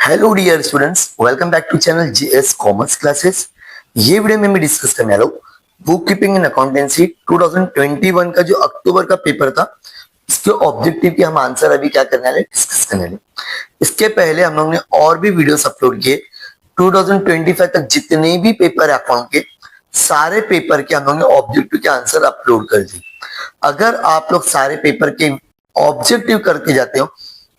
Hello dear students, welcome back to channel GS commerce classes. ये video में मैं discuss करने वाला हूँ बुक कीपिंग इन अकाउंटेंसी 2021 का जो अक्टूबर का पेपर था, इसके ऑब्जेक्टिव के हम आंसर अभी क्या करने वाले डिस्कस करने वाले। इसके पहले हम लोग ने और भी वीडियोस अपलोड किए 2025 तक जितने भी पेपर है अकाउंट के, सारे पेपर के हम लोग ने ऑब्जेक्टिव के आंसर अपलोड कर दिए। अगर आप लोग सारे पेपर के ऑब्जेक्टिव करके जाते हो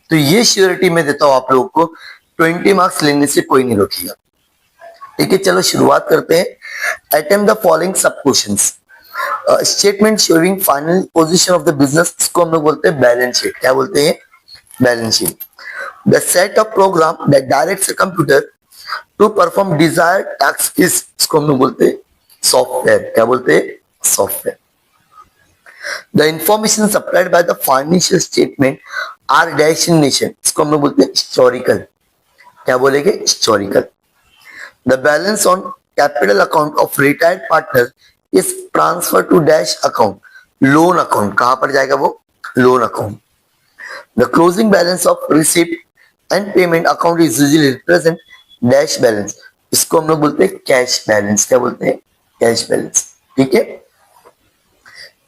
तो ये श्योरिटी में देता हूं आप लोगों को 20 मार्क्स लेने से कोई नहीं रोकेगा। ठीक है, चलो शुरुआत करते हैं। अटेम्प्ट द फॉलोइंग सब questions. Statement showing final position of the business, इसको हम लोग बोलते हैं बैलेंस शीट। क्या बोलते हैं? Balance sheet. The set of program that directs a computer to perform desired task is, इसको हम लोग बोलते हैं सॉफ्टवेयर। क्या बोलते हैं? Software. The information supplied by the financial statement are dash in nation, इसको हम लोग बोलते हैं हिस्टोरिकल। क्या बोलेंगे? Historical. The balance on capital account of retired partner is transfer to dash account, loan account. कहां पर जाएगा वो? Loan account. The closing balance of receipt and payment account is usually represent dash balance, इसको हम लोग बोलते हैं cash balance. क्या बोलते हैं? Cash balance. ठीक है,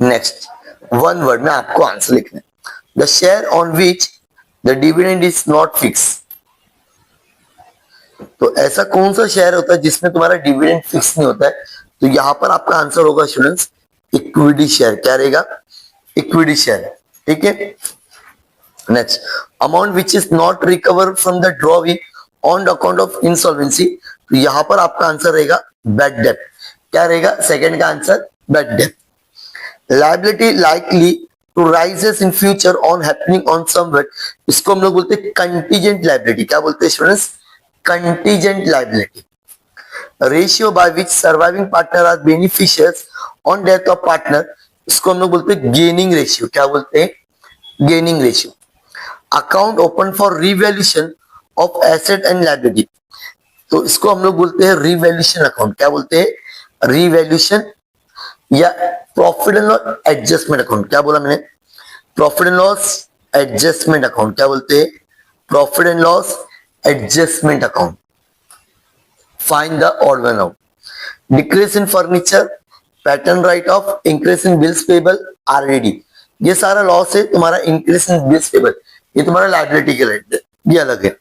नेक्स्ट वन वर्ड में आपको आंसर लिखना है। The share on which the dividend is not fix, तो ऐसा कौन सा शेयर होता है जिसमें तुम्हारा डिविडेंड फिक्स नहीं होता है? तो यहां पर आपका आंसर होगा स्टूडेंट्स इक्विटी शेयर। क्या रहेगा? Equity share. ठीक है, next amount which is not recover from the drawing on the account of insolvency, तो यहां पर आपका आंसर रहेगा बैड डेट। क्या रहेगा? सेकंड का answer bad debt. Liability likely to rises in future on happening on somewhat, इसको हम लोग बोलते हैं कंटीजेंट लायबिलिटी। क्या बोलते हैं students? Contingent liability. Ratio by which surviving partner are beneficiaries on death of partner, इसको हम लोग बोलते हैं गेनिंग रेशियो। क्या बोलते हैं? Gaining ratio. Account open for revaluation of asset and liability, तो इसको हम लोग बोलते हैं रिवैल्यूएशन अकाउंट। क्या बोलते हैं? रिवैल्यूएशन या profit and loss adjustment account. क्या बोला मैंने? Profit and loss adjustment account. क्या बोलते हैं? Profit and loss adjustment account. Find the odd one out. Decrease in furniture, pattern right of, increase in bills payable, RAD, ये सारा loss है तुम्हारा। इंक्रीज इन बिल्स पेबल ये तुम्हारा liability के रेट है, ये अलग है।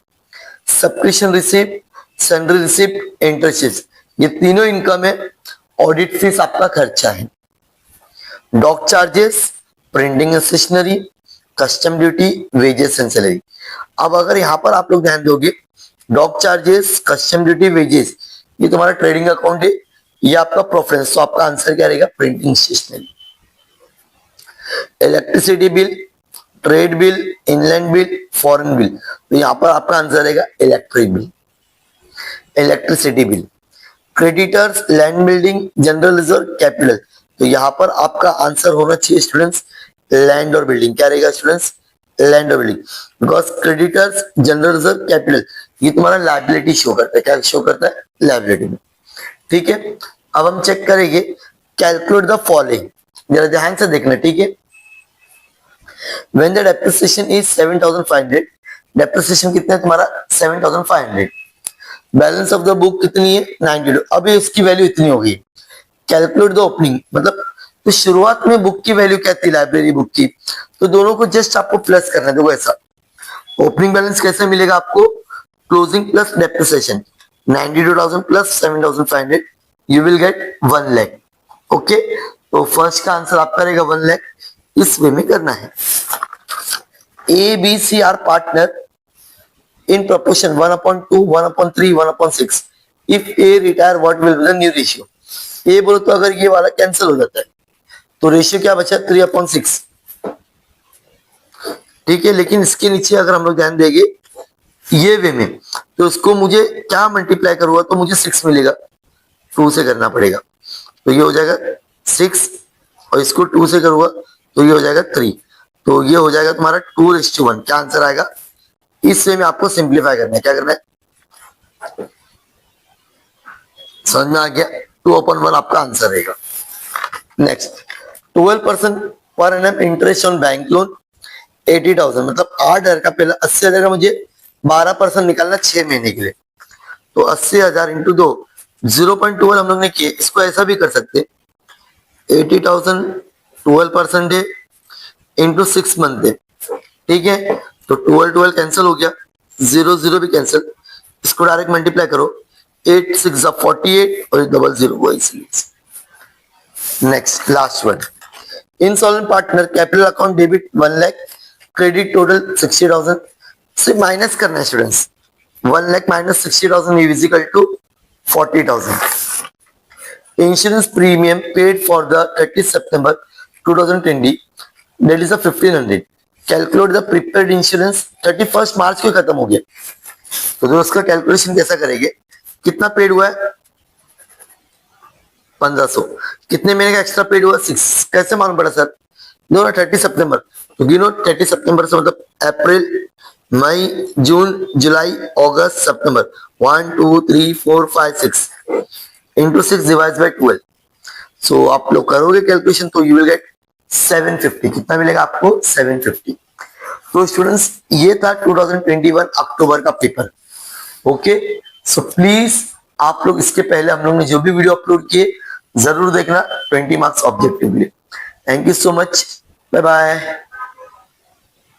Subscription receipt, sundry receipt, interest, ये तीनों इनकम है। ऑडिट फीस आपका खर्चा है। Dock charges, printing and stationery, custom duty, wages and salary. अब अगर यहां पर आप लोग ध्यान दोगे, dock charges, custom duty, wages, ये तुम्हारा ट्रेडिंग अकाउंट है, ये आपका प्रेफरेंस, तो आपका आंसर क्या रहेगा? Printing stationery. Electricity bill, trade bill, inland bill, foreign bill, तो यहां पर आपका आंसर रहेगा electric bill, electricity bill. Creditors, land building, general reserve, capital, तो यहां पर आपका आंसर होना चाहिए स्टूडेंट्स लैंड और बिल्डिंग। क्या रहेगा स्टूडेंट्स? लैंड और building, because creditors, general reserve, capital, ये तुम्हारा लायबिलिटी शो करता है। क्या शो करता है? लायबिलिटी में। ठीक है, अब हम चेक करेंगे कैलकुलेट द फॉलोइंग, जरा ध्यान से देखना। ठीक है, when the depreciation is 7500, depreciation कितना है तुम्हारा? 7500। बैलेंस ऑफ द बुक कितनी है? 92। अभी इसकी वैल्यू इतनी होगी। कैलकुलेट द ओपनिंग, मतलब तो शुरुआत में बुक की वैल्यू क्या थी लाइब्रेरी बुक की, तो दोनों को जस्ट आपको प्लस करना है। देखो ऐसा ओपनिंग बैलेंस कैसे मिलेगा आपको? Closing plus depreciation, 92,000 plus 7,500, you will get 1 lakh. Okay, तो फर्स्ट का आंसर आपका रहेगा 1 लाख। इस वे में करना है। A B C are partner in proportion 1/2, 1/3, 1/6. If A retire, what will be the new ratio? A बोलो तो अगर ये वाला कैंसिल हो जाता है तो रेशियो क्या बचा? 3/6। ठीक है, लेकिन इसके नीचे अगर हम लोग ध्यान देंगे ये वे में, तो इसको मुझे क्या मल्टीप्लाई करूंगा तो मुझे 6 मिलेगा। 2 से करना पड़ेगा, तो ये हो जाएगा 6, और इसको 2 से करूंगा तो ये हो जाएगा 3, तो ये हो जाएगा तुम्हारा 2:1। क्या आंसर आएगा? इस वे में आपको सिंप्लीफाई करना है। क्या करना है? समझ में आ गया? 2/1 आपका आंसर रहेगा। Next 12% per annum interest on bank loan 80,000, मतलब 8,000 का पहले 80,000 का मुझे 12% निकालना 6 महीने के लिए, तो 80,000 इंटू 2, 0.12 हम लोग ने किए। इसको ऐसा भी कर सकते, 80,000 12% है इंटू 6 मंथ है, ठीक है। तो 12 कैंसिल हो गया, 0 भी कैंसिल, इसको डायरेक्ट मल्टीप्लाई करो, 8 6 48 और 00 वो इसलिए। Next last one, insolvent partner capital account debit 1 lakh, credit total 60,000, सिर्फ माइनस करना है students. 1 lakh minus 60,000 is equal to 40,000। Insurance premium paid for the 30 September 2020 that is a 1500। Calculate the prepaid insurance 31 मार्च को खत्म हो गया, तो जो उसका कैलकुलेशन कैसा करेंगे, कितना पेड हुआ है 1500, कितने महीने का एक्स्ट्रा पेड हुआ 6, कैसे मालूम पड़ा सर, नो ना 30 सितंबर, तो गिनो 30 सितंबर से मतलब अप्रैल मई जून जुलाई अगस्त सितंबर, 1 2 3 4 5 6 इंटू 6 डिवाइड बाई 12। सो आप लोग करोगे कैलकुलेशन तो यू विल गेट 750, कितना मिलेगा आपको 750। तो स्टूडेंट्स ये था 2021 अक्टूबर का पेपर। ओके, सो प्लीज आप लोग इसके पहले हम लोग ने जो भी वीडियो अपलोड किए जरूर देखना, 20 मार्क्स ऑब्जेक्टिव के लिए। Thank you so much, bye bye.